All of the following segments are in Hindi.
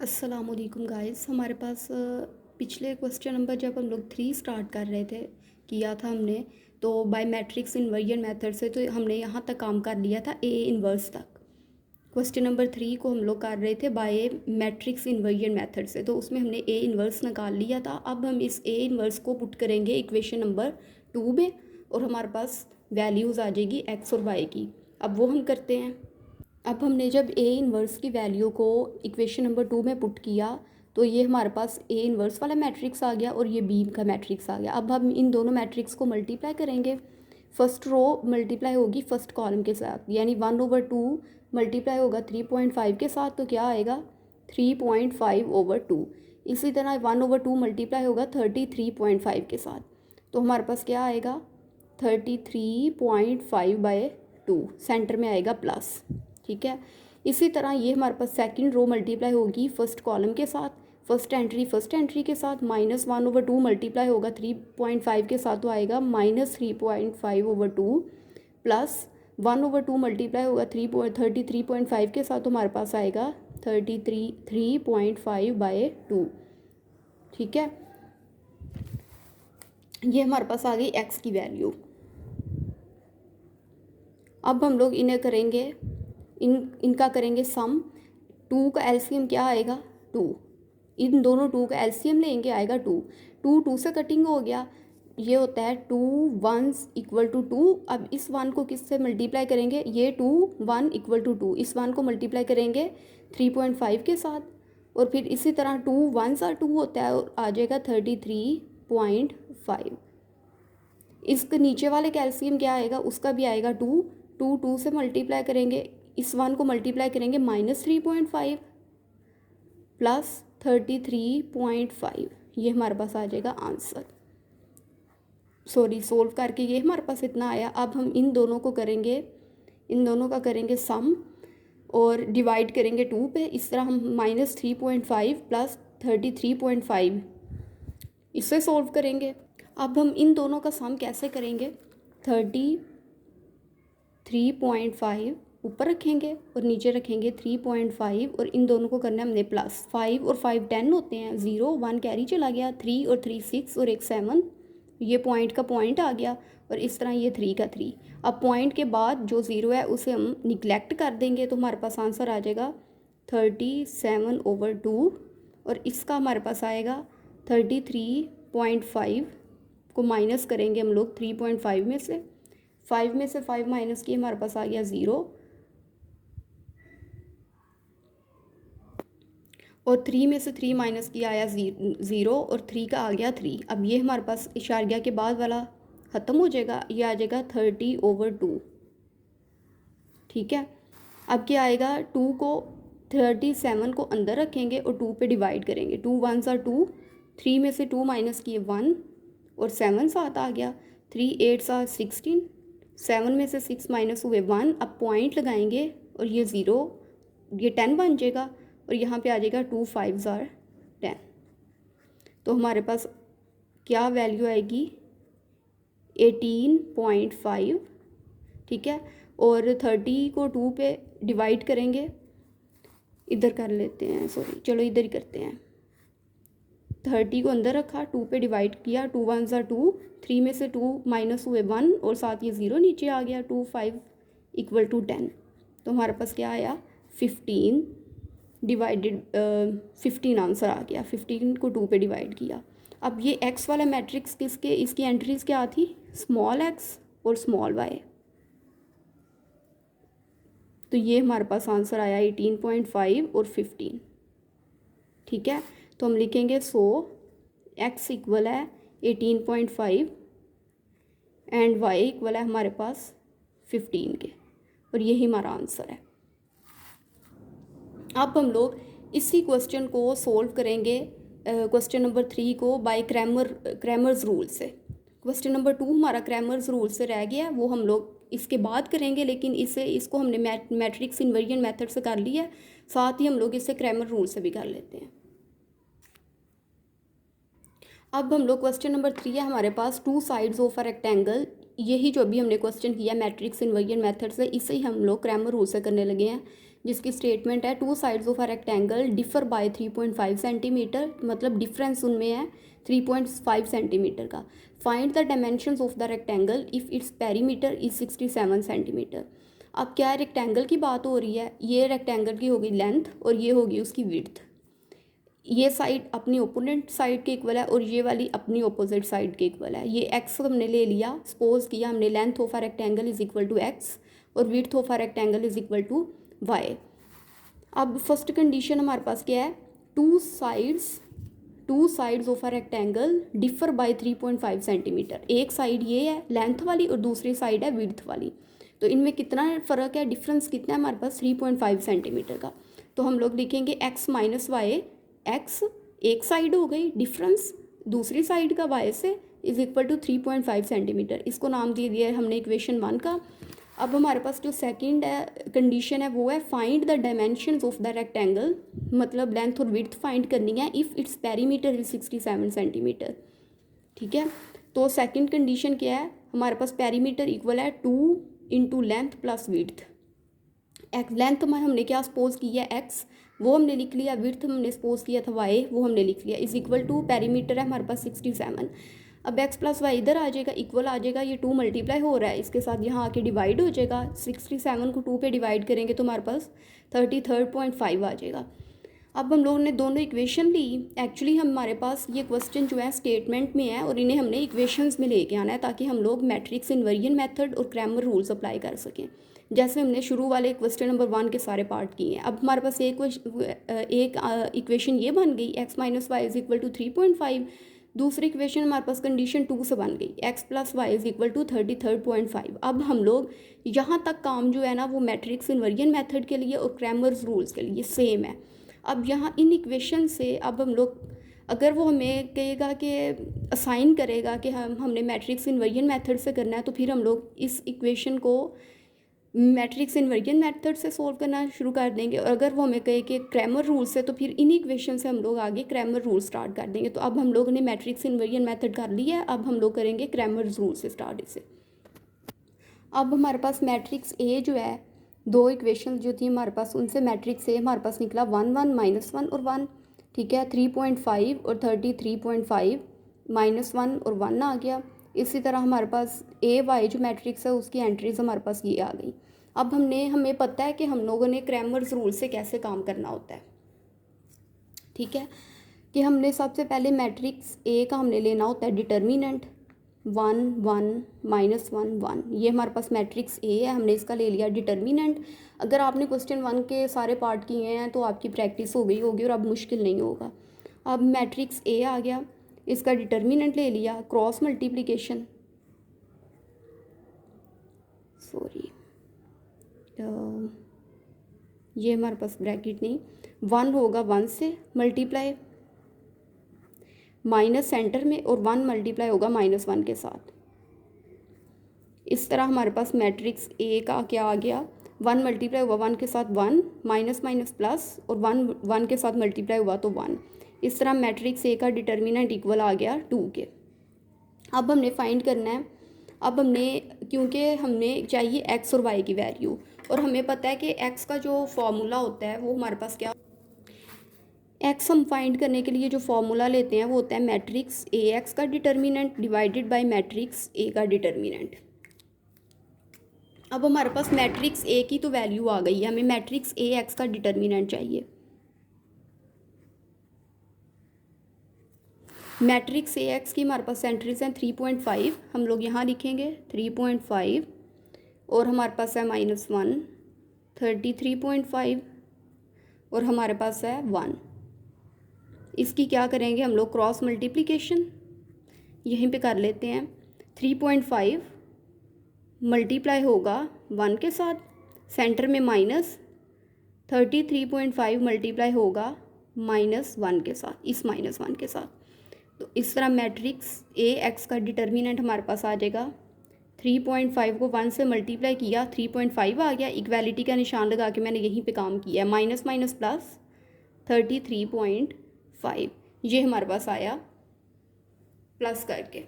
अस्सलामुअलैकुम गाइस। हमारे पास पिछले क्वेश्चन नंबर जब हम लोग 3 स्टार्ट कर रहे थे किया था हमने, तो बाय मैट्रिक्स इन्वर्जन मेथड से तो हमने यहाँ तक काम कर लिया था ए इन्वर्स तक। क्वेश्चन नंबर 3 को हम लोग कर रहे थे बाय मैट्रिक्स इन्वर्जन मेथड से, तो उसमें हमने ए इन्वर्स निकाल लिया था। अब हम इस ए इन्वर्स को पुट करेंगे इक्वेशन नंबर 2 में और हमारे पास वैल्यूज़ आ जाएगी एक्स और वाई की। अब वो हम करते हैं। अब हमने जब ए इन्वर्स की वैल्यू को इक्वेशन नंबर 2 में पुट किया तो ये हमारे पास ए इन्वर्स वाला मैट्रिक्स आ गया और ये बी का मैट्रिक्स आ गया। अब हम इन दोनों मैट्रिक्स को मल्टीप्लाई करेंगे। फर्स्ट रो मल्टीप्लाई होगी फर्स्ट कॉलम के साथ, यानी 1/2 मल्टीप्लाई होगा 3.5 के साथ, तो क्या आएगा 3.5/2। इसी तरह 1/2 मल्टीप्लाई होगा 33.5 के साथ, तो हमारे पास क्या आएगा 33.5/2, सेंटर में आएगा प्लस। ठीक है, इसी तरह ये हमारे पास सेकंड रो मल्टीप्लाई होगी फर्स्ट कॉलम के साथ, फर्स्ट एंट्री के साथ, -1/2 मल्टीप्लाई होगा 3.5 के साथ, तो आएगा -3.5/2 प्लस 1/2 मल्टीप्लाई होगा 33.5 के साथ, तो हमारे पास आएगा 3.5/2। ठीक है, ये हमारे पास आ गई एक्स की वैल्यू। अब हम लोग इन्हें करेंगे, इनका करेंगे सम। 2 का एलसीएम क्या आएगा 2, इन दोनों 2 का एलसीएम लेंगे आएगा 2। 2 से कटिंग हो गया, ये होता है 2 1s इक्वल टू 2। अब इस 1 को किससे मल्टीप्लाई करेंगे, ये 2 1 इक्वल टू 2, इस 1 को मल्टीप्लाई करेंगे 3.5 के साथ, और फिर इसी तरह 2 1s 2 होता है और आ जाएगा 33.5। इसके नीचे वाले कैल्शियम क्या आएगा, उसका भी आएगा 2। 2 से मल्टीप्लाई करेंगे, इस 1 को मल्टीप्लाई करेंगे -3.5 प्लस 33.5, ये हमारे पास आ जाएगा आंसर। सोल्व करके ये हमारे पास इतना आया। अब हम इन दोनों को करेंगे, इन दोनों का करेंगे सम और डिवाइड करेंगे 2 पे। इस तरह हम -3.5 प्लस 33.5 इससे सोल्व करेंगे। अब हम इन दोनों का सम कैसे करेंगे, 33.5 ऊपर रखेंगे और नीचे रखेंगे 3.5, और इन दोनों को करना है हमने प्लस। 5 और 5 10 होते हैं, 0 1 कैरी चला गया, 3 और 3 6 और एक 7, ये पॉइंट का पॉइंट आ गया, और इस तरह ये 3 का 3। अब पॉइंट के बाद जो 0 है उसे हम निगलेक्ट कर देंगे, तो हमारे पास आंसर आ जाएगा 37/2, और इसका हमारे पास आएगा 33.5 को माइनस करेंगे हम लोग 3.5 में से, 5 में से 5 माइनस किए हमारे पास आ गया 0, और 3 में से 3 माइनस किया आया 0, और 3 का आ गया 3। अब ये हमारे पास इशारिया के बाद वाला ख़त्म हो जाएगा, ये आ जाएगा 30/2। ठीक है, अब क्या आएगा, 2 को 37 को अंदर रखेंगे और 2 पे डिवाइड करेंगे। 2 1s 2, 3 में से 2 माइनस किए 1 और 7 साथ आ गया, 3 8s 16, 7 में से 6 माइनस हुए 1। अब पॉइंट लगाएंगे और ये 0, ये 10 बन जाएगा, और यहाँ पे आ जाएगा 2 5s 10। तो हमारे पास क्या वैल्यू आएगी 18.5। ठीक है, और 30 को 2 पे डिवाइड करेंगे, इधर कर लेते हैं, सॉरी चलो इधर ही करते हैं। 30 को अंदर रखा, 2 पे डिवाइड किया, 2 1s 2, 3 में से 2 माइनस हुए 1 और साथ ये 0 नीचे आ गया, 2 5 इक्वल टू 10। तो हमारे पास क्या आया 15 डिवाइडेड 15 आंसर आ गया। 15 को 2 पे डिवाइड किया। अब ये एक्स वाला मैट्रिक्स किसके, इसकी एंट्रीज क्या थी, स्मॉल एक्स और स्मॉल वाई, तो ये हमारे पास आंसर आया 18.5 और 15। ठीक है, तो हम लिखेंगे एक्स इक्वल है 18.5 एंड वाई इक्वल है हमारे पास 15 के, और यही हमारा आंसर है। अब हम लोग इसी क्वेश्चन को सोल्व करेंगे, क्वेश्चन नंबर 3 को बाय क्रैमर्स रूल से। क्वेश्चन नंबर 2 हमारा क्रैमर्स रूल से रह गया, वो हम लोग इसके बाद करेंगे, लेकिन इसको हमने मैट्रिक्स इन्वर्जन मेथड से कर लिया है, साथ ही हम लोग इसे क्रैमर रूल से भी कर लेते हैं। अब हम लोग क्वेश्चन नंबर 3 है हमारे पास, 2 साइड्स ऑफ अ रेक्टेंगल, यही जो अभी हमने क्वेश्चन किया मैट्रिक्स इन्वर्जन मेथड से, इसे ही हम लोग क्रैमर रूल से करने लगे हैं। जिसकी स्टेटमेंट है 2 sides of a rectangle differ by 3.5 centimetre, मतलब डिफरेंस उनमें है 3.5 सेंटीमीटर का। Find the dimensions of the rectangle if its perimeter is 67 centimetre. अब क्या रेक्टेंगल की बात हो रही है, ये रेक्टेंगल की होगी लेंथ और ये होगी उसकी विड्थ। ये साइड अपनी ओपोनेंट साइड के इक्वल है और ये वाली अपनी ऑपोजिट साइड के इक्वल है। ये एक्स हमने ले लिया, सपोज किया हमने length of a rectangle is equal to x और width of a rectangle is equal to y. अब फर्स्ट कंडीशन हमारे पास क्या है, two sides of a rectangle differ by 3.5 centimetre. एक साइड ये है लेंथ वाली और दूसरी साइड है विड्थ वाली, तो इनमें कितना फ़र्क है, डिफरेंस कितना है हमारे पास 3.5 सेंटीमीटर का। तो हम लोग लिखेंगे एक्स माइनस वाई, एक्स एक साइड हो गई, डिफरेंस दूसरी साइड का वाई से इज इक्वल टू 3.5 सेंटीमीटर। इसको नाम दे दिया है हमने इक्वेशन 1 का। अब हमारे पास जो सेकंड है कंडीशन है वो है find the dimensions of the rectangle, मतलब लेंथ और विड्थ फाइंड करनी है if its perimeter is 67 centimetre. ठीक है, तो सेकंड कंडीशन क्या है, हमारे पास पेरीमीटर इक्वल है 2 into length plus width. X length में हमने क्या सपोज किया एक्स, वो हमने लिख लिया, विड्थ हमने सपोज किया था वाई, वो हमने लिख लिया, इज इक्वल टू पेरीमीटर है हमारे पास 67। अब एक्स प्लस वाई इधर आ जाएगा, इक्वल आ जाएगा, ये 2 मल्टीप्लाई हो रहा है इसके साथ, यहाँ आके डिवाइड हो जाएगा। 67 को 2 पे डिवाइड करेंगे तो हमारे पास 33.5 आ जाएगा। अब हम लोगों ने दोनों इक्वेशन ली, एक्चुअली हमारे पास ये क्वेश्चन जो है स्टेटमेंट में है और इन्हें हमने इक्वेशंस में लेके आना है ताकि हम लोग मैट्रिक्स इन्वर्जन मेथड और क्रैमर रूल्स अप्लाई कर सकें, जैसे हमने शुरू वाले क्वेश्चन नंबर 1 के सारे पार्ट किए हैं। अब हमारे पास एक इक्वेशन ये बन गई, x minus y is equal to 3.5। दूसरी इक्वेशन हमारे पास कंडीशन 2 से बन गई, x plus y is equal to 33.5। अब हम लोग यहाँ तक काम जो है ना वो मैट्रिक्स इन्वर्जन मेथड के लिए और क्रैमर्स रूल्स के लिए सेम है। अब यहाँ इन इक्वेशन से अब हम लोग, अगर वो हमें कहेगा कि असाइन करेगा कि हमने मैट्रिक्स इन्वर्जन मेथड से करना है, तो फिर हम लोग इस इक्वेशन को मैट्रिक्स इन्वर्जन मेथड से सोल्व करना शुरू कर देंगे, और अगर वो हमें कहे कि क्रैमर रूल से, तो फिर इन इक्वेशन से हम लोग आगे क्रैमर रूल स्टार्ट कर देंगे। तो अब हम लोगों ने मैट्रिक्स इन्वर्जन मेथड कर लिया है, अब हम लोग करेंगे क्रैमर रूल से स्टार्ट इसे। अब हमारे पास मैट्रिक्स ए जो है, दो इक्वेशन जो थी हमारे पास, उनसे मैट्रिक्स ए हमारे पास निकला 1 1 -1 और 1। ठीक है, 3.5 और 33.5 -1 और 1 आ गया। इसी तरह हमारे पास ए वाई जो मैट्रिक्स है उसकी एंट्रीज हमारे पास ये आ गई। अब हमें पता है कि हम लोगों ने क्रैमर्स रूल से कैसे काम करना होता है। ठीक है, कि हमने सबसे पहले मैट्रिक्स ए का हमने लेना होता है डिटर्मिनेंट 1 1 -1 1। ये हमारे पास मैट्रिक्स ए है, हमने इसका ले लिया डिटर्मिनेंट। अगर आपने क्वेश्चन 1 के सारे पार्ट किए हैं तो आपकी प्रैक्टिस हो गई होगी और अब मुश्किल नहीं होगा। अब मैट्रिक्स ए आ गया, इसका डिटर्मिनेंट ले लिया, क्रॉस मल्टीप्लिकेशन, सॉरी ये हमारे पास ब्रैकेट नहीं, 1 होगा 1 से मल्टीप्लाई माइनस सेंटर में, और 1 मल्टीप्लाई होगा -1 के साथ। इस तरह हमारे पास मैट्रिक्स ए का क्या आ गया, 1 मल्टीप्लाई हुआ 1 के साथ 1, माइनस माइनस प्लस, और 1 के साथ मल्टीप्लाई हुआ तो 1। इस तरह मैट्रिक्स ए का डिटर्मिनेंट इक्वल आ गया 2 के। अब हमने फाइंड करना है, अब हमने, क्योंकि हमने चाहिए एक्स और वाई की वैल्यू, और हमें पता है कि एक्स का जो फॉर्मूला होता है वो हमारे पास क्या, एक्स हम फाइंड करने के लिए जो फॉर्मूला लेते हैं वो होता है मैट्रिक्स ए एक्स का determinant divided by matrix A का डिटर्मिनेंट। अब हमारे पास मैट्रिक्स ए की तो वैल्यू आ गई है, हमें मैट्रिक्स ए एक्स का डिटर्मिनेंट चाहिए। मैट्रिक्स ए एक्स की हमारे पास एंट्रीज हैं 3.5, हम लोग यहाँ लिखेंगे 3.5, और हमारे पास है -1 33.5, और हमारे पास है 1। इसकी क्या करेंगे हम लोग, क्रॉस मल्टीप्लिकेशन यहीं पे कर लेते हैं। 3.5 मल्टीप्लाई होगा 1 के साथ, सेंटर में माइनस, 33.5 मल्टीप्लाई होगा -1 के साथ, इस -1 के साथ। तो इस तरह मैट्रिक्स ए एक्स का डिटर्मिनेंट हमारे पास आ जाएगा, 3.5 को 1 से मल्टीप्लाई किया, 3.5 आ गया, इक्वालिटी का निशान लगा के मैंने यहीं पे काम किया, माइनस माइनस प्लस 33.5, ये हमारे पास आया प्लस करके।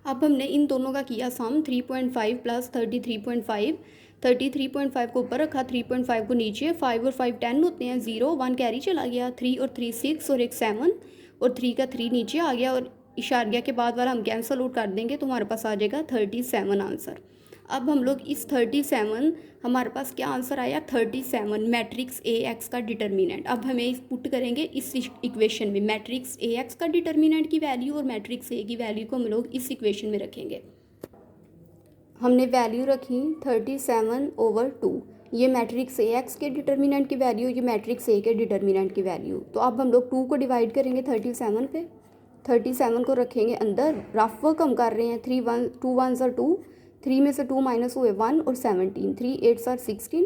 अब हमने इन दोनों का किया सम, 3.5 प्लस 33.5, 33.5 को ऊपर रखा, 3.5 को नीचे, 5 और 5 10 होते हैं, 0 1 कैरी चला गया, 3 और 3 6 और एक 7 और 3 का 3 नीचे आ गया और इशारिया के बाद वाला हम कैंसल आउट कर देंगे तो हमारे पास आ जाएगा 37 आंसर। अब हम लोग इस 37 हमारे पास क्या आंसर आया 37 मैट्रिक्स ए एक्स का डिटर्मिनेंट। अब हमें इस पुट करेंगे इस इक्वेशन में मैट्रिक्स ए एक्स का डिटर्मिनेंट की वैल्यू और मैट्रिक्स ए की वैल्यू को हम लोग इस इक्वेशन में रखेंगे। हमने वैल्यू रखी 37/2, ये मैट्रिक्स ए एक्स के डिटर्मिनेंट की वैल्यू, ये मैट्रिक्स ए के डिटर्मिनेंट की वैल्यू। तो अब हम लोग 2 को डिवाइड करेंगे 37 पे, 37 को रखेंगे अंदर, रफ वर्क हम कर रहे हैं, 2 1s are 2, 3 में से 2 माइनस हुए 1 और 17, 3 8s are 16,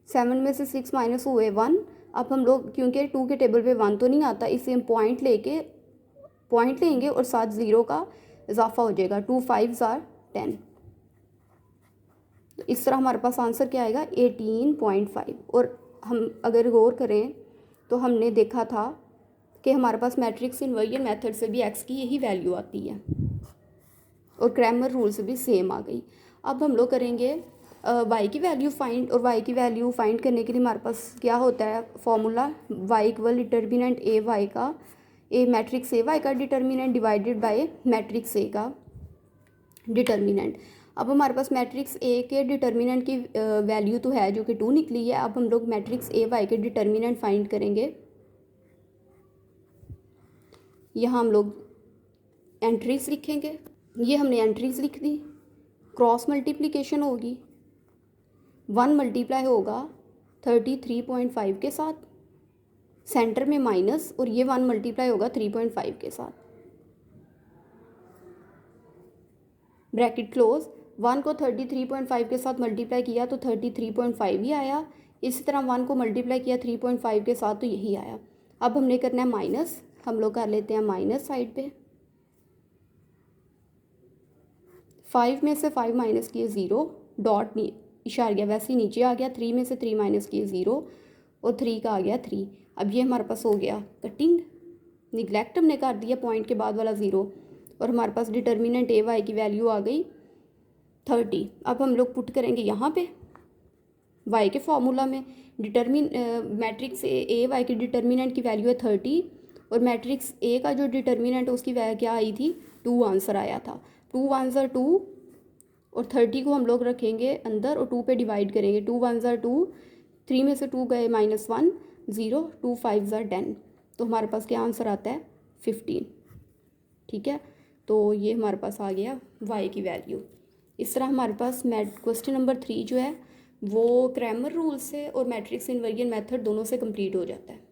7 में से 6 माइनस हुए 1। अब हम लोग क्योंकि 2 के टेबल पे 1 तो नहीं आता, इसलिए हम पॉइंट लेंगे और साथ 0 का इजाफा हो जाएगा, 2 5s are 10। तो इस तरह हमारे पास आंसर क्या आएगा 18.5। और हम अगर गौर करें तो हमने देखा था कि हमारे पास मैट्रिक्स इन्वर्जन मेथड से भी एक्स की यही वैल्यू आती है और क्रैमर रूल से भी सेम आ गई। अब हम लोग करेंगे वाई की वैल्यू फाइंड, और वाई की वैल्यू फाइंड करने के लिए हमारे पास क्या होता है फॉर्मूला, वाई इक्वल डिटर्मिनेंट ए वाई का, ए मैट्रिक्स ए वाई का determinant divided by matrix A का डिटर्मिनेंट। अब हमारे पास मैट्रिक्स ए के डिटर्मिनेंट की वैल्यू तो है जो कि 2 निकली है। अब हम लोग मैट्रिक्स ए वाई के डिटर्मिनेंट फाइंड करेंगे। यहाँ हम लोग एंट्रीज लिखेंगे, ये हमने एंट्रीज लिख दी, क्रॉस मल्टीप्लिकेशन होगी, 1 मल्टीप्लाई होगा 33.5 के साथ, सेंटर में माइनस, और ये 1 मल्टीप्लाई होगा 3.5 के साथ, ब्रैकेट क्लोज। 1 को 33.5 के साथ मल्टीप्लाई किया तो 33.5 ही आया। इसी तरह 1 को मल्टीप्लाई किया 3.5 के साथ तो यही आया। अब हमने करना है माइनस, हम लोग कर लेते हैं माइनस साइड पे, 5 में से 5 माइनस किए 0, डॉट इशारिया वैसे ही नीचे आ गया, 3 में से 3 माइनस किए 0 और 3 का आ गया 3। अब ये हमारे पास हो गया कटिंग, निगलेक्ट हमने कर दिया पॉइंट के बाद वाला 0, और हमारे पास डिटर्मिनेंट ए वाई की वैल्यू आ गई 30। अब हम लोग पुट करेंगे यहाँ पे वाई के फॉर्मूला में, मैट्रिक्स ए वाई की डिटर्मिनेंट की वैल्यू है 30 और मैट्रिक्स ए का जो डिटर्मिनेंट उसकी वैल्यू क्या आई थी 2 आंसर आया था। 2 1s are 2 और 30 को हम लोग रखेंगे अंदर और 2 पे डिवाइड करेंगे, 2 1s are 2, 3 में से 2 गए -1 0, 2 5s are 10। तो हमारे पास क्या आंसर आता है 15। ठीक है, तो ये हमारे पास आ गया वाई की वैल्यू। इस तरह हमारे पास क्वेश्चन नंबर 3 जो है वो क्रैमर रूल से और मैट्रिक्स इन्वर्जन मेथड दोनों से कंप्लीट हो जाता है।